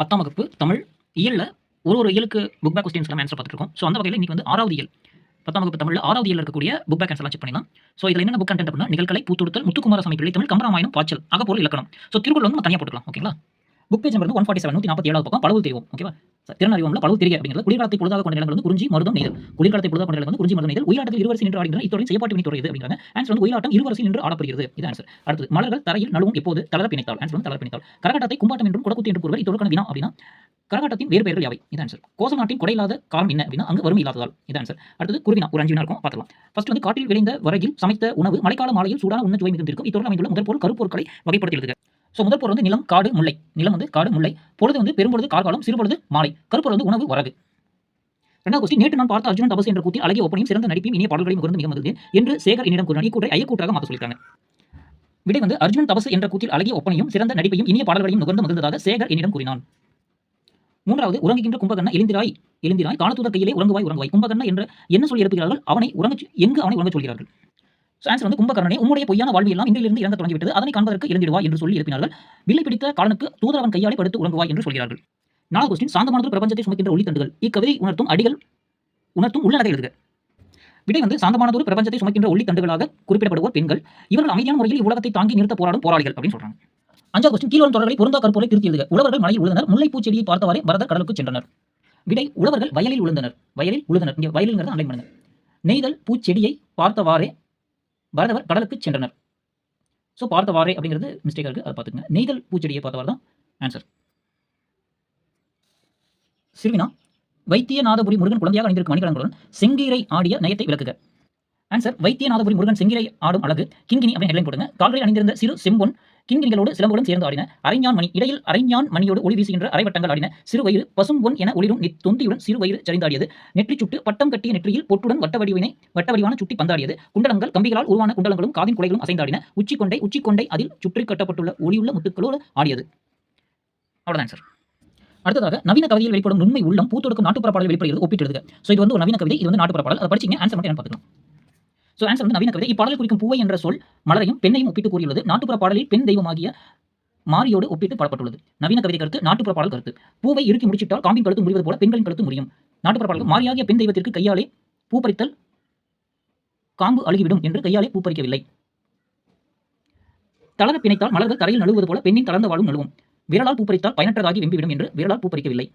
10ஆம் வகுப்பு தமிழ் இயல்ல ஒரு இயலுக்கு புக் பேக் கொஸ்டின்ஸ் நம்ம ஆன்சர் பார்த்துட்டு இருக்கோம். ஸோ அந்த வகையில் இன்னைக்கு வந்து 6வது இயல் 10ஆம் வகுப்பு தமிழ்ல 6வது இயல்ல இருக்கக்கூடிய புக் பேக் ஆன்சர்லாம் செக் பண்ணிடலாம். ஸோ இதில் என்னென்ன புக் கண்டென்ட் அப்படின்னா நிகழ்கலை, பூத்தொடுத்தல், முத்துக்குமாரசாமி பிள்ளை தமிழ், கம்பராமாயணம், பாய்ச்சல், அகப்பொருள், இலக்கணம். ஸோ திருக்குறள் வந்து நம்ம தனியாக போட்டுக்கலாம். ஓகேங்களா? புக் பேஜ் நம்பர் வந்து 147 147வது பக்கம் பலவு தெரிவோம். ஓகேவா? திறனறிவோம்ல பலவு தெரிய அப்படிங்கிறது குளிர்காலத்தை பொழுதாக கொண்ட நிலங்கள் வந்து குறிஞ்சி, மருதம், நெய்தல். குளிர்காலத்தை பொழுதாக கொண்ட நிலங்கள் வந்து குறிஞ்சி, மருதம், நெய்தல். உயிராட்டத்தில் இருவரிசை நின்று ஆடுகின்றன. இத்தொடரின் செய்யப்பாட்டு வினை தொடர்கிறது அப்படிங்கிறாங்க. ஆன்சர் வந்து உயிராட்டம் இருவரிசை நின்று ஆடப்படுகிறது. இது ஆன்சர். அடுத்து மலர்கள் தரையில் நழுவும் எப்போது தளர பிணைத்தால். ஆன்சர் வந்து தளர பிணைத்தால். கரகாட்டத்தை கும்பாட்டம் என்றும் குடக்குத்தி என்று கூறுவர். இத்தொடர்க்கான வினா அப்படின்னா கரகாட்டத்தின் வேறு பெயர்கள் யாவை? இது ஆன்சர். கோச நாட்டின் கொடை இல்லாத காரணம் என்ன அப்படின்னா அங்கு வறுமை இல்லாததால். இது ஆன்சர். அடுத்தது குருவினா ஒரு 5 வினா இருக்கும் பார்க்கலாம். ஃபர்ஸ்ட் வந்து காட்டில் விளைந்த வரையில் சமைத்த உணவு மழைக்கால மாலையில் சூடான உண்ண சுவை மிகுந்திருக்கும். இத்தொடரில் அமைந்துள்ள முதல் பொருள் கருப்பொருட்களை வகைப்படுத்தி எழுதுக. ஸோ முதல் பொருள் வந்து நிலம், காடு, முல்லை. நிலம் வந்து காடு, முல்லை. பொழுது வந்து பெரும்பொழுது கார்காலம், சிறுபொழுது மாலை. கருப்பொருள் வந்து உணவு, வரகு. இரண்டாவது கொஸ்டின், நேற்று நான் பார்த்த அர்ஜுனன் தபசு என்ற கூத்தில் அழகிய ஒப்பனையும் சிறந்த நடிப்பையும் இனிய பாடல்களையும் முகர்ந்து மிக மகிழ்ந்தேன் என்று சேகர் என்னிடம் கூறினார். இக்கூற்றை ஐயக்கூற்றாக மாற்ற சொல்லியிருக்காங்க. விடை வந்து அர்ஜுனன் தபசு என்ற கூத்தில் அழகிய ஒப்பனையும் சிறந்த நடிப்பையும் இனிய பாடல்களையும் நுகர்ந்து மகிழ்ந்ததாக சேகர் என்னிடம் கூறினான். மூன்றாவது, உறங்குகின்ற கும்பகர்ண எழுந்திராய் எழுந்திராய் காணத்தூதர் கையிலே உறங்குவாய் உறங்குவாய். கும்பகர்ண என்ற என்ன சொல்லி எழுப்புகிறார்கள்? அவனை எங்கு அவனை உறங்க சொல்கிறார்கள்? ஆன்சர் வந்து கும்பகர்ணனே உம்முடைய பொய்யான வாழ்வு எல்லாம் இன்றிலிருந்து இறங்க தொடங்கிவிட்டது. அதனை காண்பதற்கு எழுந்திடுவாய் என்று சொல்லி எழுப்பினார்கள். வில்லை பிடித்த காலனுக்கு தூதர் அவன் கையாலே படுத்து உறங்குவாய் என்று சொல்கிறார்கள். நாலாவது கொஸ்டின், சாந்தமானது பிரபஞ்சத்தை சுமக்கின்ற ஒளித்தண்டுகள். இக்கவிதை உணர்த்தும் அடிகள் உணர்த்தும் உள்ளடை எழுதுக. விடை வந்து சாந்தமானதொரு பிரபஞ்சத்தை சுமக்கின்ற ஒளித்தண்டுகளாக குறிப்பிடப்படுவோர் பெண்கள். இவர்கள் அமைதியான முறையில் இவ்வுலகத்தை தாங்கி நிறுத்த போராடும் போராளிகள் அப்படின்னு சொல்றாங்க. அஞ்சாவது கொஸ்டின், கீழ்வரும் தொடர்களை பொருந்தா கற்போரை திருத்தி எழுதுக. உழவர்கள் மலையில் உழுந்தனர். முல்லைப்பூ செடியை பார்த்தவாறே பரதர் கடலுக்கு சென்றனர். விடை உழவர்கள் வயலில் உழுந்தனர். வயலில் உழுந்தனர். இங்கே வயலில்ங்கிறத அண்டை பண்ணுங்க. நெய்தல் பூச்செடியை பார்த்தவாறே பரதவர் கடலுக்கு சென்றனர். ஸோ பார்த்தவாறே அப்படிங்கிறது மிஸ்டேக்காக இருக்குது, அதை பார்த்துக்கங்க. நெய்தல் பூச்செடியை பார்த்தவாறு தான் ஆன்சர். சிறுவினா, வைத்தியநாதபுரி முருகன் குழந்தையாக அணிந்திருக்கும் மணிகலன்களுடன் செங்கீரை ஆடிய நயத்தை விளக்குக. ஆன்சர், வைத்தியநாதபுரி முருகன் செங்கீரை ஆடும் அழகு கிண்கிணி அப்படின்னு ஹெட்லைன் போடுங்க. கால்களில் அணிந்திருந்த சிறு செம்பொன் கிண்கிணிகளோடு சிலம்புடன் சேர்ந்து ஆடின. அரைஞான் மணி இடையில் அரைஞான் மணியோடு ஒளி வீசுகின்ற அரைவட்டங்கள் ஆடின. சிறு வயிறு பசும்பொன் என ஒளிரும் தொந்தியுடன் சிறு வயிறு சரிந்தாடியது. நெற்றி சுட்டு பட்டம் கட்டிய நெற்றியில் பொட்டுடன் வட்டவடிவான சுட்டி பந்தாடியது. குண்டலங்கள் கம்பிகளால் உருவான குண்டலங்களும் காதின் குலைகளும் அசைந்தாடின. உச்சிக்கொண்டை அதில் சுற்றி கட்டப்பட்டுள்ள ஒளியுள்ள முத்துக்களோடு ஆடியது. அவ்வளோதான் சார். அடுத்ததாக நவீன கவிதையில் வெளிப்படும் உண்மை உள்ளம் பூத்தொடுக்கும் நாட்டுப்புற பாடலில் வெளிப்படுகிறது. ஒப்பிட்டு எழுதுக. ஸோ இது வந்து ஒரு நவீன கவிதை, இது வந்து நாட்டுப்புற பாடல். அதை படிச்சிங்க. ஆன்சர் மட்டும் என்ன பார்த்துக்கலாம். ஸோ ஆன்சர் வந்து நவீன கவிதை. இப்பாடலில் குறிக்கும் பூவை என்ற சொல் மலரையும் பெண்ணையும் ஒப்பிட்டு கூறியுள்ளது. நாட்டுப்புற பாடலில் பெண் தெய்வமாகிய மாரியோடு ஒப்பிட்டு பாடப்பட்டுள்ளது. நவீன கவிதை கருத்து, நாட்டுப்புற பாடல் கருத்து. பூவை இறுக்கி முடிச்சிட்டால் காம்பின் கழுத்து முறிவது போல பெண்களின் கழுத்து முறியும். நாட்டுப்புற பாடல் மாரியாகிய பெண் தெய்வத்திற்கு கையாலே பூ பறித்தல் காம்பு அழுகிவிடும் என்று கையாலே பூ பறிக்கவில்லை. தளர பிணைத்தால் மலர்கள் தரையில் நழுவுவது போல பெண்ணின் தளர்ந்த வாழும் நழுவும். விரலால் பூ பறித்தால் பயனற்றதாகி வெம்பிவிடும் என்று விரலால் பூ பறிக்கவில்லை.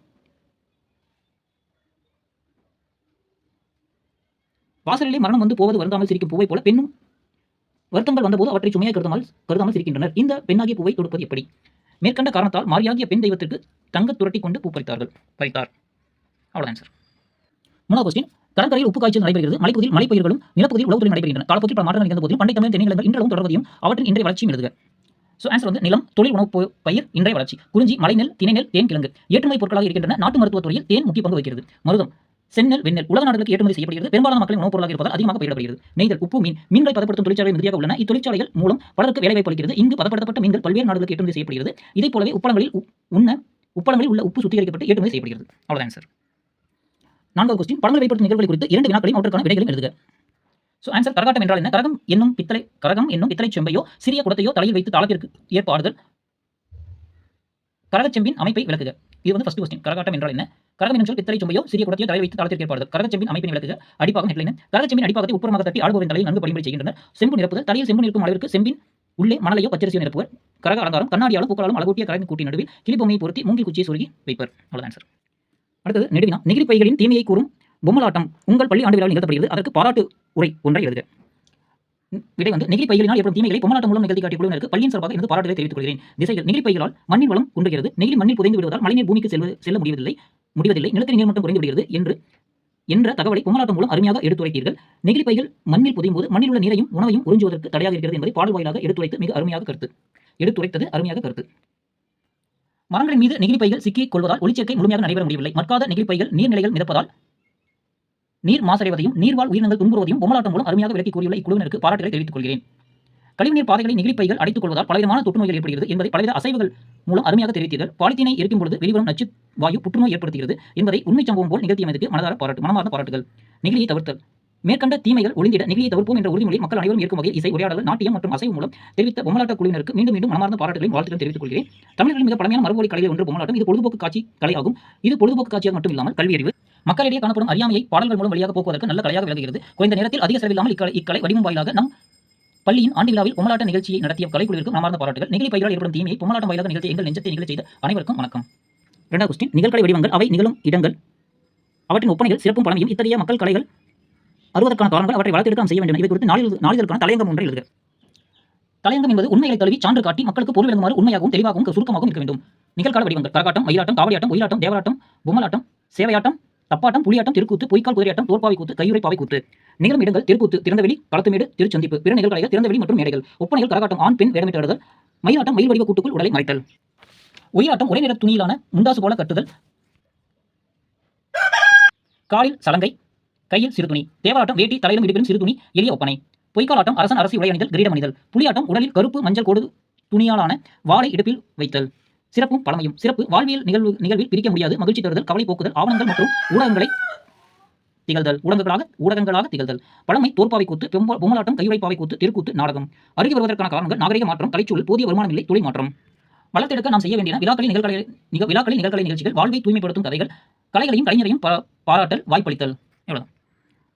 வாசலிலே மரணம் வந்து போவது வருந்தாமல் சிரிக்கும் பூவை போல பெண்ணும் வருத்தங்கள் வந்தபோது அவற்றை சுமையாக கருதாமல் சிரிக்கின்றனர். இந்த பெண்ணாகிய பூவை தொடுப்பது எப்படி? மேற்கண்ட காரணத்தால் மாரியாகிய பெண் தெய்வத்திற்கு தங்க துரட்டி கொண்டு பூ பறித்தார். அவ்வளோதான் சார். மூணாவது கொஸ்டின், கடற்கரையில் உப்பு காய்ச்சல் நடைபெறுகிறது. மலைப்பகுதியில் மலைப்பயிர்களும் நிலப்பகுதியில் உளவுத்துறை நடைபெறுகின்றன. காலப்போக்கில் பல மாற்றங்கள் நிகழ்ந்த போதிலும் பண்டை தமிழ் தென்னிலங்கள் இன்றளவும் தொடர்வதையும் அவற்றின் இன்றைய வளர்ச்சியும் எழுதுக. ஸோ ஆன்சர் வந்து நிலம், தொழில், உணவு பயிர், இன்றைய வளர்ச்சி. குறிஞ்சி, மலைநெல், திணைநெல், தேன், கிழங்கு ஏற்றுமதி பொருட்களாக இருக்கின்றன. நாட்டு மருத்துவத் துறையில் தேன் முக்கிய பங்கு வகிக்கிறது. மருதம், செந்நெல், வெண்ணெல் உலக நாடுகளுக்கு ஏற்றுமதி செய்யப்படுகிறது. பெரும்பாலான மக்களின் உணவுப் பொருளாக இருப்பதால் அதிகமாக பயிரிடப்படுகிறது. நெய்தல், உப்பு, மீன்களை பதப்படுத்தும் தொழிற்சாலைகள் மிகுதியாக உள்ளன. இத்தொழிற்சாலைகள் மூலம் பலருக்கு வேலைவாய்ப்பு அளிக்கிறது. இங்கு பதப்படுத்தப்பட்ட மீன்கள் பல்வேறு நாடுகளுக்கு ஏற்றுமதி செய்யப்படுகிறது. இதைப் போலவே உப்பளங்களில் உள்ள உப்பு சுத்திகரிக்கப்பட்டு ஏற்றுமதி செய்யப்படுகிறது. அவ்வளவுதான் சார். நான்காவது கொஸ்டின், படங்கள் வெளிப்படுத்தும் நிகழ்வுகளை குறித்து 2 வினாக்களையும் அவற்றுக்கான விடைகளையும் எழுதுக. ஸோ ஆன்சர், கரகாட்டம் என்றால் என்ன? கரகம் என்னும் பித்தளை செம்பையோ சிறிய குடத்தையோ தலையில் வைத்து தாளத்திற்கு ஏற்ப ஆடுதல். கரகச்செம்பின் அமைப்பை விளக்குக. இது வந்து ஃபர்ஸ்ட் கொஸ்டின். கரகாட்டம் என்றால் என்ன? கரகம் என்னும் சொல் பித்தளை செம்பையோ சிறிய குடத்தையோ தலையில் வைத்து தாளத்திற்கு ஏற்ப ஆடுதல். கரகச்செம்பின் அமைப்பினை விளக்குக. அடிப்பாகம் ஹெட்லைன். கரகச்செம்பின் அடிப்பாகத்தை உட்புறமாக தட்டி ஆடுபவரின் தலையில் நன்கு படிமுறை செய்கின்றனர். செம்பு நிரப்புதல். தலையில் செம்பு நிற்கும் அளவிற்கு செம்பின் உள்ளே மணலையோ பச்சரிசியோ நிரப்புவர். கரக அலங்காரம். கண்ணாடியாலும் பூக்களாலும் அழகூட்டிய கரகின் கூட்டி நடுவில் கிளிபொம்மையை பொருத்தி மூங்கில் குச்சியை சொருகி வைப்பர். அவ்வளவுதான் சார். அடுத்தது நெடுவினா, நெகிழி பைகளின் தீமையை கூறும் பொம்மலாட்டம் உங்கள் பள்ளி ஆண்டு விழாவில் நிகழ்த்தப்படுகிறது. அதற்கு பாராட்டு உரை ஒன்றை எழுதுக. விடை வந்து நெகிழி பைகளினால் ஏற்படும் தீமைகளை பொம்மலாட்டம் மூலம் நிகழ்த்தி காட்டிய குழுவினருக்கு பள்ளியின் சார்பாக எனது பாராட்டுகளை தெரிவித்துக் கொள்கிறேன். திசைகள், நெகிழி பைகளால் மண்ணின் வளம் குன்றுகிறது. நெகிழி மண்ணில் புதைந்து விடுவதால் மழைநீர் பூமிக்கு செல்ல முடிவதில்லை. நிலத்தடி நீர்மட்டம் குறைந்து விடுகிறது என்ற தகவலை பொம்மலாட்டம் மூலம் அருமையாக எடுத்துரைத்தீர்கள். நெகிழி பைகள் மண்ணில் புதையும் போது மண்ணில் உள்ள நீரையும் உணவையும் உறிஞ்சுவதற்கு தடையாக இருக்கிறது என்பதை பாடல் வாயிலாக எடுத்துரைத்தது அருமையாக கருத்து. மரங்களின் மீது நெகிழி பைகள் சிக்கிக் கொள்வதால் ஒளிச்சேர்க்கை முழுமையாக நடைபெற முடியவில்லை. மட்காத நெகிழி பைகள் நீர்நிலைகள் மிதப்பதால் நீர் மாசடைவதையும் நீர்வாழ் உயிரினங்கள் துன்புறுவதையும் பொம்மலாட்டம் மூலம் அருமையாக விளக்கி கூறியுள்ள இக்குழுவினருக்கு பாராட்டுகளை தெரிவித்துக் கொள்கிறேன். கழிவுநீர் பாதைகளை நெகிழி பைகள் அடைத்துக் கொள்வதால் பலவிதமான தொற்றுநோய்கள் ஏற்படுகிறது என்பதை பலவித அசைவுகள் மூலம் அருமையாக தெரிவித்தீர்கள். பாலித்தீனை எரிக்கும் பொழுது வெளிவரும் நச்சு வாயு புற்றுநோய் ஏற்படுத்துகிறது என்பதை உண்மை சம்பவம் போல் நிகழ்த்தியமைக்கு மனமார்ந்த பாராட்டுகள். நெகிழியை தவிர்த்தல். மேற்கண்ட தீமைகள் ஒளிந்திட நெகிழியை தவிர்ப்போம் என்ற உறுதிமொழியை மக்கள் அனைவரும் ஏற்கும் வகையில் இசை, உரையாடல், நாட்டியம் மற்றும் அசைவு மூலம் தெரிவித்த பொம்மலாட்ட குழுவினருக்கு மீண்டும் மீண்டும் மனமார்ந்த பாராட்டுகளையும் வாழ்த்துக்களும் தெரிவித்துக் கொள்கிறேன். தமிழர்களின் மிக பழமையான மரபுவழி கலையில் ஒன்று பொம்மலாட்டம். இது பொழுதுபோக்கு காட்சி கலையாகும். இது பொழுதுபோக்கு காட்சியாக மட்டும் இல்லாமல் கல்வியறிவு, மக்களிடையே காணப்படும் அறியாமையை பாடல்கள் மூலம் வழியாக போக்குவதற்கு நல்ல கலையாக விளங்குகிறது. குறைந்த நேரத்தில் அதிக செலவில்லாமல் இக்கலை வடிவம் வாயிலாக நம் பள்ளியின் ஆண்டு விழாவில் பொம்மலாட்ட நிகழ்ச்சியை நடத்திய கலைக்குழுவிற்கு மனமார்ந்த பாராட்டுகள். நெகிழி பயிரால் ஏற்படும் தீமையை பொம்மலாட்டம் வாயிலாக நிகழ்த்திய எங்கள் நெஞ்சத்தை நிகழச் செய்த அனைவருக்கும் வணக்கம். இரண்டாவது கொஸ்டின், நிகழ்கலை வடிவங்கள் அவை நிகழும் இடங்கள், அவற்றின் ஒப்பனைகள், சிறப்பும் பழமையும், இத்தகைய மக்கள் கலைகள் அறுவதற்கான காரணங்கள், அவற்றை வளர்த்தெடுக்க செய்ய வேண்டும். இவை குறித்து நாளிதழுக்கான தலையங்கம் ஒன்றை எழுதுக. தலையங்கம் என்பது உண்மைகளை தழுவி சான்று காட்டி மக்களுக்கு பொருள் விளங்குமாறு உண்மையாகவும் தெளிவாகவும் சுருக்கமாகவும் இருக்க வேண்டும். நிகழ்கால வடிவங்கள் கரகாட்டம், மயிலாட்டம், காவடியாட்டம், ஒயிலாட்டம், தேவராட்டம், பொம்மலாட்டம், சேவையாட்டம், தப்பாட்டம், புலியாட்டம், தெருக்கூத்து, பொய்க்கால் குதிரையாட்டம், தோற்பாவை கூத்து, கையுறை பாவை கூத்து. நிகழும் இடங்கள் தெருக்கூத்து, திறந்தவெளி, களத்துமேடு, திருச்சந்திப்பு. பிற நிகழ்கலைகள் திறந்தவெளி மற்றும் மேடைகள். ஒப்பனைகள் கரகாட்டம் ஆண் பெண் வேடமிட்டு ஆடுதல், மயிலாட்டம் மயில் வடிவ கூட்டுக்குள் உடலை மறைத்தல், ஒயிலாட்டம் ஒரே நிற துணியிலான முண்டாசு போல கட்டுதல், காலில் சலங்கை, கையில் சிறு துணி. தேவராட்டம் வேட்டி, தலையிலும் இடுப்பிலும் சிறு துணி, எளிய ஒப்பனை. பொய்க்காலாட்டம் அரசன் அரசி உடை அணிதல், கிரீடம் அணிதல். புலியாட்டம் உடலில் கருப்பு மஞ்சள் கோடு துணியாலான வாளை இடுப்பில் வைத்தல். சிறப்பும் பழமையும். சிறப்பு வாழ்வியல் நிகழ்வில் பிரிக்க முடியாது மகிழ்ச்சி தருதல், கவலை போக்குதல், ஆவணங்கள் மற்றும் ஊடகங்களாக திகழ்தல். பழமை தோற்பாவை கூத்து, பொம்மலாட்டம், கையுறை பாவை கூத்து, தெருக்கூத்து, நாடகம். அருகே வருவதற்கான காரணங்கள் நாகரிக மாற்றம், கலைச்சூழல், போதிய வருமானம் இல்லை, தொழில் மாற்றம். வளர்த்தெடுக்க நாம் செய்ய வேண்டிய விழாக்களில் நிகழ்கலை நிகழ்ச்சிகள், வாழ்வை தூய்மைப்படுத்தும் கதைகள், கலைகளையும் கலைஞரையும் பாராட்டல், வாய்ப்பளித்தல். எவ்வளவு.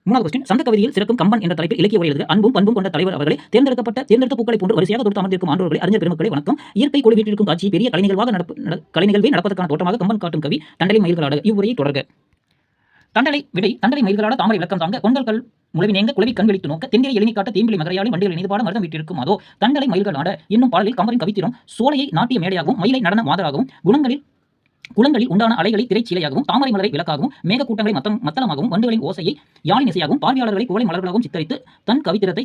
மூணாவது கொஸ்டின், சங்க கவிதையில் சிறக்கும் கம்பன் என்ற தலைப்பில் இலக்கிய உரை எழுதுக. அன்பும் பண்பும் கொண்ட தலைவர் அவர்களை தேர்ந்தெடுத்த பூக்களை போன்று வரிசையாக தொடுத்து அமர்ந்திருக்கும் ஆண்டோர்களை, அறிஞர் பெருமக்களை வணக்கம். இயற்கை கொடி வீட்டிற்கும் காட்சி பெரிய கலைநிகழ்வே நடப்பதற்கான தோற்றமாக கம்பன் காட்டும் கவி தண்டலை மயில்களாட. இவ்வுரையை தொடர்க. தண்டலை மயில்களாட தாமரை விளக்கம் தாங்க, கொண்டல்கள் முழவி நேங்க, குளவி கண் வெளித்து நோக்க, தென்கிரை எளிமை காட்ட, தேம்பிலை மகரையாலும் வண்டிகள் இணைந்துபாட மருதம் வீட்டிற்கும் அதோ தண்டலை மயில்களாட என்னும் பாடலில் கம்பரின் கவித்திரம் சோலையை நாட்டிய மேடையாகவும், மயிலை நடன மாதராகவும், குளங்களில் உண்டான அலைகளை திரைச்சீலையாகவும், தாமரை மலரை விளக்காகவும், மேகக்கூட்டங்களை மத்தளமாகவும், வண்டுகளின் ஓசையை யாழின் இசையாகவும், பார்வையாளர்களை குவளை மலர்களாகவும் சித்தரித்து தன் கவித்திரத்தை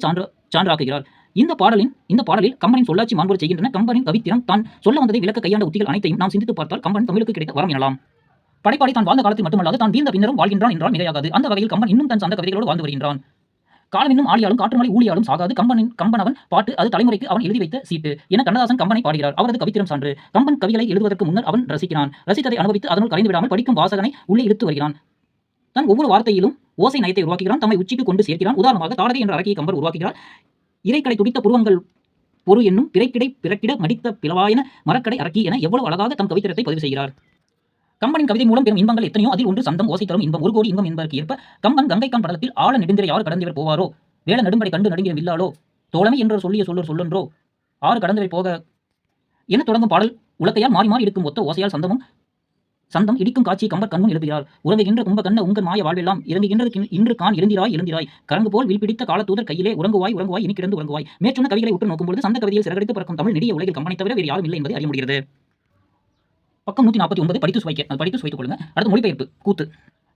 சான்றாக்குகிறார். இந்த பாடலில் கம்பனின் சொல்லாட்சி மாண்புறச் செய்கின்றன. கம்பனின் கவித்திரம் தான் சொல்ல வந்ததை விளக்க கையாண்ட உத்திகள் அனைத்தையும் நாம் சிந்தித்து பார்த்தால் கம்பன் தமிழுக்கு கிடைத்த வரம் எனலாம். படைப்பாளி தான் வாழ்ந்த காலத்தில் மட்டுமல்லாது தான் வீழ்ந்த பின்னரும் வாழ்கின்றான் என்றால் மிகையாகாது. அந்த வகையில் கம்பன் இன்னும் தன் அந்த கவிதைகளோடு வாழ்ந்து வருகின்றான். காலம் இன்னும் ஆளியாலும் காற்றுமலை ஊழியாலும் சாகாது. கம்பன் அவன் பாட்டு, அது தலைமுறைக்கு அவன் எழுதி வைத்த சீட்டு என கண்ணதாசன் கம்பனை பாடுகிறார். அவரது கவித்திரம் சான்று. கம்பன் கவிகளை எழுதுவதற்கு முன்னர் அவன் ரசித்ததை அனுபவித்து அதனுள் கரைந்து விடாமல் படிக்கும் வாசகனை உள்ளே இழுத்து வருகிறான். தன் ஒவ்வொரு வார்த்தையிலும் ஓசை நயத்தை உருவாக்குகிறான், தம்மை உச்சிக்கு கொண்டு சேர்க்கிறான். உதாரணமாக தாடகை என்ற அரக்கியை கம்பர் உருவாக்குகிறார். இறைக்கடை துடித்த புருவங்கள் பொறு என்னும் பிறக்கிட மடித்த பிளவாயன மரக்கடை அரக்கி என எவ்வளவு அழகாக தம் கவித்திரத்தை பதிவு செய்கிறார். கம்பனின் கவிதை மூலம் பெறும் இன்பங்கள் எத்தனையோ, அதில் ஒன்று சந்தம், ஓசை தரும் இன்பம். ஒரு கோடி இன்பம் என்பதற்கு ஏற்ப கம்பன் கங்கைக்கான் படலத்தில் ஆழ நெடுந்திரை யார் கடந்தவர் போவாரோ, வேள நெடும்படை கண்டு நடுங்கிற வில்லாளோ, தோழமை என்ற சொல்லிய சொல்லொன்றோ, ஆறு கடந்தவை போக என தொடங்கும் பாடல் உலக்கையால் மாறி மாறி இருக்கும் ஒத்த ஓசையால் சந்தம் இடிக்கும் காட்சியை கம்பர் கண்முன் எழுதுகிறார். உறங்குகின்ற கும்ப கண்ண உங்கள் மாய வாழ்வெல்லாம் இறங்குகின்றது இன்று கான் எழுந்திராய் கரங்கு போல் வில்பிடித்த காலத்தூதர் கையிலே உறங்குவாய் இனி கிடந்து உறங்குவாய். மேற்சொன்ன கவிகளை உற்று நோக்கும்போது சந்த கவிதையில் சிறகடித்து பறக்கும் தமிழ் நெடிய உலகில் கம்பனை தவிர வேறு யாரும் இல்லை என்பதை அறிய முடிகிறது. பக்கம் 149 படித்து சுவைத்துக் கொள்ளுங்க. அடுத்து மொழிபெயர்ப்பு. கூத்து.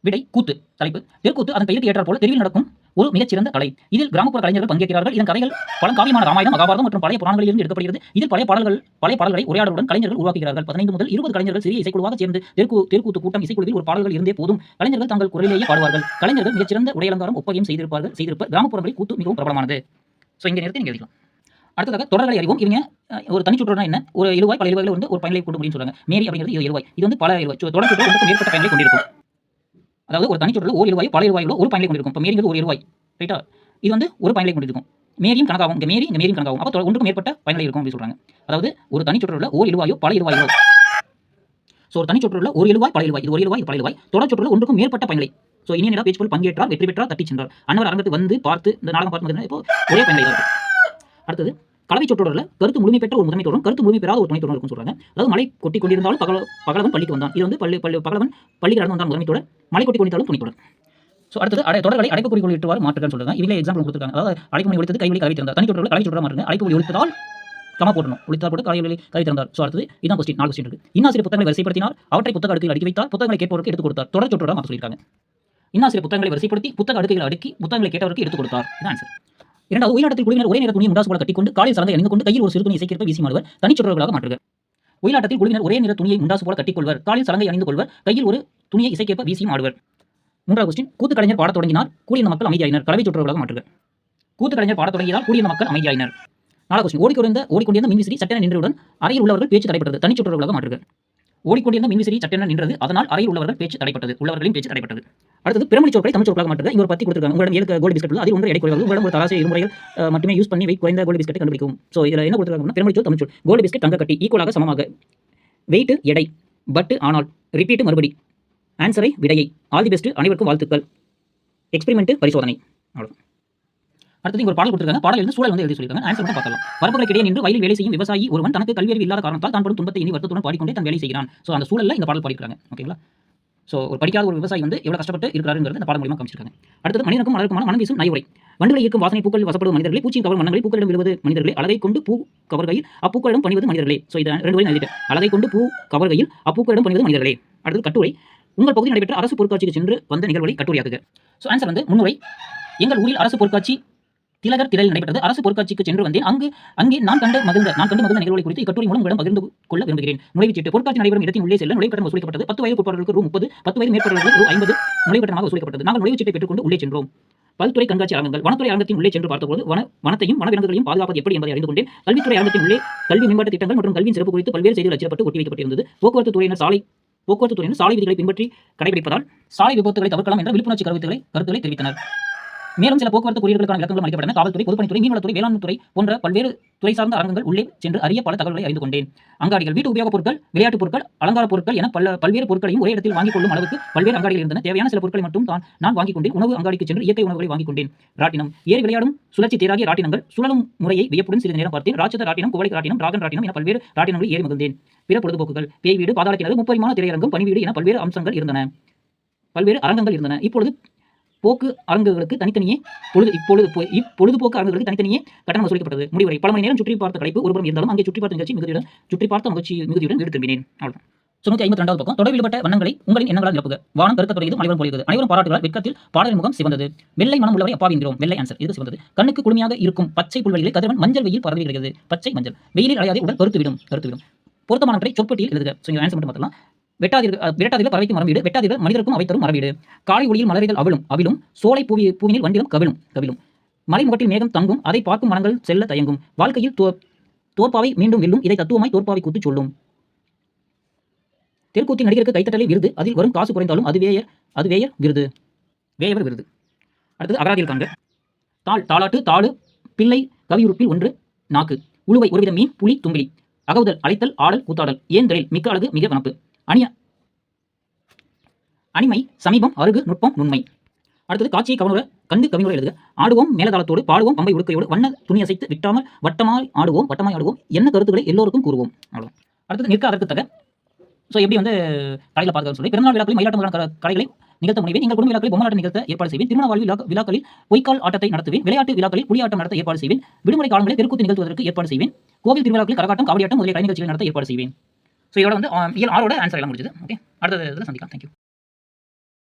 விடை கூத்து. தலைப்பு தெருக்கூத்து. அதன் பெயருக்கு ஏற்றார் போல தெருவில் நடக்கும் ஒரு மிகச்சிறந்த கலை. இதில் கிராமப்புற கலைஞர்கள் பங்கேற்கிறார்கள். இதன் கதைகள் பழங்காவியமான ராமாயணம், மகாபாரதம் மற்றும் பழைய புராணங்களில் இருந்து எடுக்கப்படுகிறது. இதில் பழைய பாடல்களை உரையாடலுடன் கலைஞர்கள் உருவாக்குகிறார்கள். 15 முதல் 20 கலைஞர்கள் சிறிய இசைக்குழுவாக சேர்ந்து தெருக்கூத்து கூட்டம் இசைக்குழுவில் ஒரு பாடல்கள் இருந்தே போதும். கலைஞர்கள் தங்கள் குரலிலேயே பாடுவார்கள். கலைஞர்கள் மிகச்சிறந்த உடையலங்காரம் ஒப்பகையும் செய்திருப்பர். கிராமப்புறங்களில் கூத்து மிகவும் பிரபலமானது. ஸோ இங்கே நிறுத்தி நீங்கள் எழுதிக்கலாம். அடுத்ததாக தொடர்களை அறிவோம். இவங்க ஒரு தனிச்சுற்றுனா என்ன, ஒரு எழுவாய் பல எழுவாய்கள் வந்து ஒரு பயனை கொண்டு முடியும்னு சொல்றாங்க. மேரி அப்படிங்கிறது எழுவாய். இது வந்து பல எழுவாய். தொடர் சுற்று ஒன்றுக்கும் மேற்பட்ட பயனை கொண்டிருக்கும். அதாவது ஒரு தனிச்சுற்றில் ஒரு எழுவாய் பல எழுவாய்களோ ஒரு பயனை கொண்டிருக்கும். இப்போ மேரிங்கிறது ஒரு எழுவாய், ரைட்டா? இது வந்து ஒரு பயனை கொண்டிருக்கும். மேரியும் கணக்காகும். இங்கே மேரியும் கணக்காகும். அப்போ ஒன்றுக்கும் மேற்பட்ட பயனை இருக்கும் அப்படின்னு சொல்றாங்க. அதாவது ஒரு தனிச்சுற்றில் ஒரு எழுவாயோ பல எழுவாய்களோ. ஸோ ஒரு தனிச்சுற்றில் ஒரு எழுவாய் பல எழுவாய், இது ஒரு எழுவாய் பல எழுவாய். தொடர் சுற்றில் ஒன்றுக்கும் மேற்பட்ட பயனை. ஸோ இனிய நிலா பேச்சுக்குள் பங்கேற்றார், வெற்றி பெற்றார், தட்டி சென்றார். அன்னவர் அரங்கத்துக்கு வந்து பார்த்து இந்த நாடகம் பார்த்து இப்போ ஒரே பயனை இருக்கு. அடுத்தது கலவை சொற்றொடரில் கருத்து முழுமை பெற்ற ஒரு முதன்மை தொடரும், கருத்து முழுமை பெறாத ஒரு துணை தொடரும் இருக்கும் சொல்றாங்க. அதாவது மழை கொட்டி கொண்டிருந்தாலும் பகலவன் பள்ளிக்கு வந்தான். இது வந்து பகலவன் பள்ளிக்கு நடந்து வந்தான் முதன்மை தொடர். மழை கொட்டி கொண்டிருந்தாலும் துணை தொடர். ஸோ அடுத்தது தொடர்களை அடைப்பு குறிக்கோள் இட்டுவார் மாற்றுகள் சொல்றாங்க. இதில் எக்ஸாம்பிள் கொடுத்துருக்காங்க. அதாவது அடைப்பு ஒழித்தது கைவெளி கவி திறந்தார். தனி தொடர்கள் கலை சொல்ற மாறுங்க. அடைப்பு ஒழித்ததால் கமா போடணும். ஒழித்தால் போட்டு கைவெளி கவி திறந்தார். ஸோ அடுத்தது இதான் கொஸ்டின். 4 கொஸ்டின் இருக்கு. இன்னாசிரியர் புத்தகங்களை வரிசைப்படுத்தினார், அவற்றை புத்தக அடுக்கில் அடுக்கி வைத்தார், புத்தகங்களை கேட்பவருக்கு எடுத்துக் கொடுத்தார். தொடர் சொற்றொடராக மாற்ற சொல்லியிருக்காங்க. இன்னாசிரியர் புத்தகங்களை வரிசைப்படுத்தி புத்தக அடுக்குகளை அடுக்கி புத்தகங்களை கேட்டவருக்கு எடுத்துக் கொடுத்தார். இதான் ஆன்சர். இரண்டாவது ஒயிலாட்டத்தில் குழுவினர் ஒரே நேர துணியை முண்டாசு போல கட்டிக்கொண்டு காலில் சலங்கை அணிந்து கொண்டு கையில் ஒரு சிறு துணி இசைக்கேற்ப வீசி மாடுவர். தனிச்சொற்றர்களாக மாற்றுவர். ஒயிலாட்டத்தில் குழுவினர் ஒரே நேர துணியை முண்டாசு போல கட்டிக்கொள்வர், காலில் சலங்கை அணிந்து கொள்வர், கையில் ஒரு துணியை இசைக்கேற்ப வீசியும் ஆடுவர். மூன்றாவது கொஸ்டின். கூத்து கலைஞர் பாடத் தொடங்கினார், கூடியிருந்த மக்கள் அமைதியாயினர். கலவை சொற்றர்களாக மாற்றுவர். கூத்து கலைஞர் பாடத் தொடங்கியதால் கூடியிருந்த மக்கள் அமைதியாயினர். 4 கொஸ்டின். ஓடிக்கொண்டிருந்த மின்விசிறி சட்டென நின்றுடன் அறையில் உள்ளவர்கள் பேச்சு தடைப்பட்டது. தனிச்சொற்றர்களாக மாற்றுவர். ஓடிக்கொண்டிருந்த மின்விசிறி சட்டென நின்றது. அதனால் அறையில் உள்ளவர்களின் பேச்சு தடைப்பட்டது. அடுத்தது பிறமொழி சொற்களை தமிழ் சொற்களாக மாற்றுக. இங்க ஒரு பத்தி கொடுத்திருக்காங்க. உங்களிடம் 7 கோல்டு பிஸ்கட் உள்ளது. அதில் 1 எடை குறைவாக உங்களிடம் ஒரு தராசை இருமுறையில் மட்டுமே யூஸ் பண்ணி குறைந்த கோல்டு பிஸ்கட்டை கண்டுபிடிக்கவும். ஸோ இதில் என்ன கொடுத்திருக்காங்கன்னா பிறமொழி சொல் தமிழ் சொல். கோல்டு பிஸ்கட் தங்க கட்டி ஈக்குவலாக சமமாக. வெயிட் எடை. பட் ஆனால். ரிப்பீட் மறுபடி. ஆன்சரை விடையை. ஆல் தி பெஸ்ட் அனைவருக்கும் வாழ்த்துக்கள். எக்ஸ்பெரிமெண்ட் பரிசோதனை. அவ்வளோ. அடுத்தது இங்க ஒரு பாடல் கொடுத்திருக்காங்க. பாடல் எழுதி சூழல் எழுதி சொல்லிருக்காங்க. ஆன்சர் மட்டும் பார்க்கலாம். வரப்புகளுக்கு இடையே நின்று வயலில் வேலை செய்யும் விவசாயி ஒருவன் தனக்கு கல்வியறிவு இல்லாத காரணத்தால் தான் படும் துன்பத்தை எண்ணி வருத்தத்துடன் பாடிக்கொண்டே தன் வேலை செய்கிறான். ஸோ அந்த சூழல்ல இந்த பாடல் பாடிருக்காங்க. ஓகேங்களா? ஸோ ஒரு படிக்காத ஒரு விவசாயி எவ்வளவு கஷ்டப்பட்டு இருக்கிறாருங்கிறது இந்த பாடம் மூலமா காமிச்சிருக்காங்க. அடுத்தது மனிதனுக்கும் மலருக்குமான மனம் வீசும் நையுரை. வண்டுகளை ஈர்க்கும் வாசனை பூக்கள் வசப்படும் மனிதர்களே, பூச்சியின் கவர் மன்னங்களை பூக்களிடம் விழுவது மனிதர்களே, அழகை கொண்டு பூ கவர்கையில் அப்பூக்களிடம் பணிவது மனிதர்களே. ஸோ இதை 2 வரை எழுதிட்டேன். அழகை கொண்டு பூ கவர்கையில் அப்பூக்களிடம் பணிவது மனிதர்களே. அடுத்தது கட்டுரை. உங்கள் பகுதியில் நடைபெற்ற அரசு பொருட்காட்சிக்கு சென்று வந்த நிகழ்வுகளை கட்டுரையாக்குக. ஸோ ஆன்சர் முன்னுரை. எங்கள் ஊரில் அரசு பொருட்காட்சி திலகர் திடலில் நடைபெற்றது. அரசு பொருட்காட்சிக்கு சென்று வந்தேன். அங்கே நான் கண்டு மகிழ்ந்த நிகழ்வுகளை குறித்து இக்கட்டுரை மூலம் உங்களிடம் பகிர்ந்து கொள்ள விரும்புகிறேன். நுழைவுச்சீட்டு. பொருட்காட்சி நடைபெறும் இடத்தின் உள்ளே செல்ல நுழைவுக்கட்டணம் வசூலிக்கப்பட்டது. 10 வயது உட்பட்டவர்களுக்கு ரூ. 30, 10 வயது மேற்பட்டவர்களுக்கு ரூ. 50 நுழைவுக்கட்டணமாக வசூலிக்கப்பட்டது. நாங்கள் நுழைவுச்சீட்டை பெற்றுக்கொண்டு உள்ளே சென்றோம். பல்துறை கண்காட்சி அரங்கங்கள். வனத்துறை அரங்கத்தின் உள்ளே சென்று பார்த்தபோது வனத்தையும் வனவிலங்குகளையும் பாதுகாப்பது எப்படி என்பதை அறிந்து கொண்டேன். கல்வித்துறை அரங்கத்தின் உள்ளே கல்வி மேம்பாட்டு திட்டங்கள் மற்றும் கல்வியின் சிறப்பு குறித்து பல்வேறு செய்திகள் அச்சிடப்பட்டு ஒட்டி வைக்கப்பட்டிருந்தது. போக்குவரத்து துறையினர் சாலை விதிகளை பின்பற்றி கடைபிடிப்பதால் சாலை விபத்துகளை தவிர்க்கலாம் என்ற விழிப்புணர்ச்சி கருத்துக்களை தெரிவித்தனர். மேலும் சில போக்குவரத்து குறியீடுகளுக்கான விளக்கங்களும் அளிக்கப்பட்டன. காவல்துறை, பொதுப்பணித்துறை, மீன்வளத்துறை, வேளாண் துறை போன்ற பல்வேறு துறை சார்ந்த அரங்கங்கள் உள்ளே சென்று அறிய பல தகவல்களை அறிந்து கொண்டேன். அங்காடிகள். வீட்டு உபயோகப் பொருட்கள், விளையாட்டுப் பொருட்கள், அலங்கார பொருட்கள் என பல்வேறு பொருட்களையும் ஒரே இடத்தில் வாங்கிக் கொள்ளும் அளவுக்கு பல்வேறு அங்காடிகள் இருந்தன. தேவையான சில பொருட்களை மட்டும் நான் வாங்கிக் கொண்டேன். உணவு அங்காடிக்கு சென்று இயற்கை உணவுகளை வாங்கிக் கொண்டேன். ராட்டினம். ஏறி விளையாடும் சுழற்சி தேராகிய ராட்டினங்கள். சுழலும் முறையை வியப்புடன் சிறிது நேரம் பார்த்தேன். ராட்சத ராட்டினம், குவளை ராட்டினம், டிராகன் ராட்டினம் என பல்வேறு ராட்டினங்களில் ஏறி மகிழ்ந்தேன். பிற பொழுதுபோக்குகள். பேய் வீடு, பாதாள கிணறு, 30 பரிமாண திரையரங்கம், பனி வீடு என பல்வேறு அரங்கங்கள் இருந்தன. இப்பொழுது போக்கு அரங்குகளுக்கு தனித்தனியே பொழுதுபோக்கு அரங்குகளுக்கு தனித்தனியே கட்டணம் வசூலிக்கப்பட்டது. முடிவுரை. பல மணி நேரம் சுற்றி பார்த்த களைப்பு ஒருபுறம் இருந்தாலும் அங்கே சுற்றி பார்த்த மிகுதியுடன் வீடு திரும்பினேன். அவ்வளவுதான். 152வது பக்கம். தொடர் விடுபட்ட வண்ணங்களை உங்களின் எண்ணங்களால் நிரப்புக. வானம் கருக்க தொடங்கியதும் அனைவரும் பொழிகிறது. அனைவரும் பாராட்டுகிறார். வெட்கத்தில் பாடலின் முகம் சிவந்தது. வெள்ளை மனம் உள்ளவரை அப்பா என்கிறோம். வெள்ளை ஆன்சர். இது சிவந்தது. கண்ணுக்கு குளுமையாக இருக்கும் பச்சை புல்வெளிகளை கதிரவன் மஞ்சள் வெயில் பரவி விடுகிறது. பச்சை மஞ்சள். வெயிலில் அலையாதே உடல் கருத்துவிடும். பொருத்தமானவற்றை சொற்பட்டியில் எழுதுக. ஸோ இங்க ஆன்சர் மட்டும் பார்த்தலாம். விரட்டாதீர்கள் பறவைக்கு மரம் வீடு. வெட்டாதீர்கள் மனிதருக்கும் அவை தரும் மரவீடு. காலை ஒளியில் மலரிதழ் அவிழும். சோலை பூவினில் வண்டிலும் கவிழும். மலை முகட்டில் மேகம் தங்கும். அதை பார்க்கும் மனங்கள் செல்ல தயங்கும். வாழ்க்கையில் தோற்பாவை மீண்டும் வெல்லும். இதை தத்துவமாய் தோற்பாவை கூத்து சொல்லும். தெருக்கூத்தின் நடிகருக்கு கைத்தட்டலை விருது. அதில் வரும் காசு குறைந்தாலும் அது வேயர் விருது. அடுத்தது அகராதியில் காண்க. தாளாட்டு, தாளு, பிள்ளை, கவியுறுப்பில் ஒன்று, நாக்கு. உழுவை ஒருவித மீன், புலி, தும்பிலி. அகவுதல் அழைத்தல், ஆடல், கூத்தாடல். ஏந்தலில் மிக்க அழகு, மிக வனப்பு. அணிமை, சமீபம், அருகு, நுட்பம், நுண்மை. அடுத்தது காட்சியை கண்டு கவினுரை எழுதுக. ஆடுவோம் மேலதாளத்தோடு, பாடுவோம் பம்பை உடுக்கையோடு, வண்ண துணி அசைத்து விட்டாமல் வட்டமாய் ஆடுவோம். என்ன கருத்துக்களை எல்லோருக்கும் கூறுவோம். அவ்வளவுதான். அடுத்தது நிற்க அதற்கு தக. ஸோ எப்படி கடையில் பார்க்கணும்னு சொல்லி பிறந்தநாள் விழாக்களில் மயிலாட்டம் முதலான கலைகளை நிகழ்த்த முனைவேன். எங்கள் குடும்ப விழாக்களில் பொம்மலாட்டம் நிகழ்த்த ஏற்பாடு செய்வேன். திருமண வாழ்வில் விழாக்களில் பொய்க்கால் ஆட்டத்தை நடத்துவேன். விளையாட்டு விழாக்களில் புலியாட்டம் நடத்த ஏற்பாடு செய்வேன். விடுமுறை காலங்களில் தெருக்கூத்து நிகழ்த்துவதற்கு ஏற்பாடு செய்வேன். கோவில் திருவிழாக்களில் கரகாட்டம், காவடியாட்டம் முதலிய கலை நிகழ்ச்சிகளை நடத்த ஏற்பாடு செய்வேன். ஸோ இதோட இயல் 6 ஆன்சர் எல்லாம் முடிஞ்சது. ஓகே, அடுத்த இதில் சந்திக்கலாம். தேங்க்யூ.